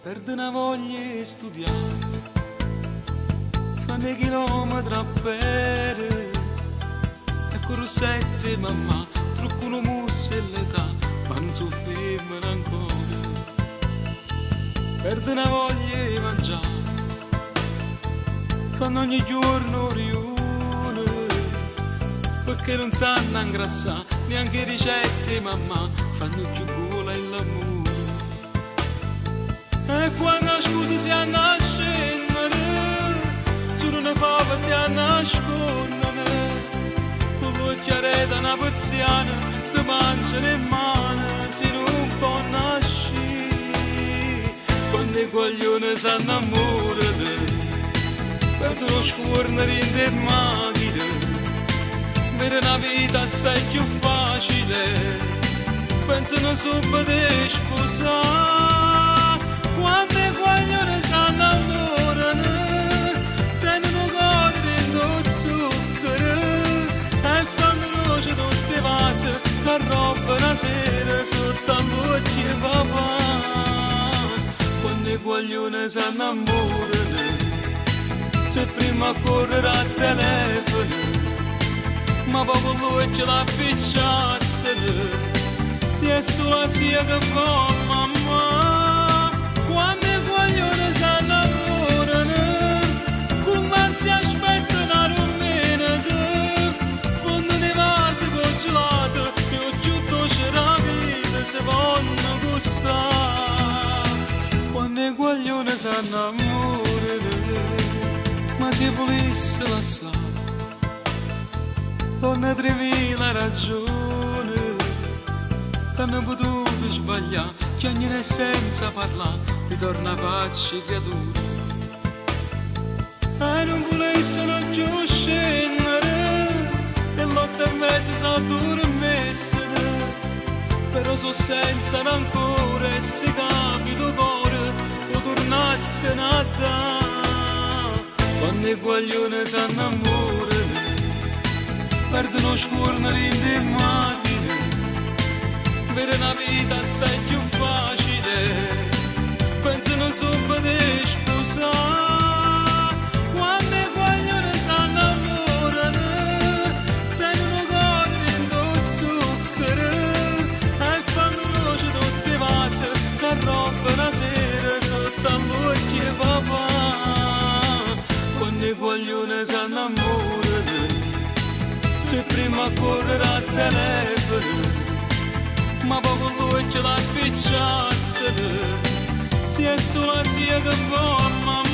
perde una voglia di studiare, fanno chilometri a pere, e con rossette mamma, truccano musse e l'età, ma non so fermano ancora, perde una voglia di mangiare, fanno ogni giorno riunione, perché non sanno ingrassare, neanche ricette mamma, fanno più gola in l'amore. E quando scusa si annascendono, sono una fava si annascondono, con l'occhiaretta una persiana, si mangiano in mano, si non può nascere, quando i coglioni si innamorano, perdono scornere in der macchina, per una vita assai più facile, pensano subito di sposare. Quando i coglioni si innamorano, tengono cuore dentro zucchero e fanno luce tutte le vasi che roba una sera sotto all'occhio di papà. Quando i coglioni si innamorano, se prima a correre al telefono, ma poco l'occhio la appicciassero, si è solo zia che fa mamma. Quando i coglioni si innamorano, con l'ansia aspettano una domenica, fondono i vasi congelati, e oggiunto c'è la vita, si vanno gustare. Quando i coglioni si innamorano, ma se volesse lasciare, donna 3000 ragioni, t'hanno potuto sbagliare, chiagnere senza parlare, ritorna a faccia creatura. E non volessero più scendere, e l'8:30 sono dormesse, però so senza rancore, e se capito cuore, o tornasse a dare. Quando i coglioni si innamorano, perdono scornere in der macchina, per una vita assai più facile, pensano subito di sposare. Quando i coglioni si innamorano, tengono cuore dentro zucchero e fanno luce tutte le vasi che roba una sera sotto all'occhio di papà. Quando i coglioni si innamorano, se prima a correre al telefono, ma poco l'occhio la appicciassero, si è solo zia che fa mamma.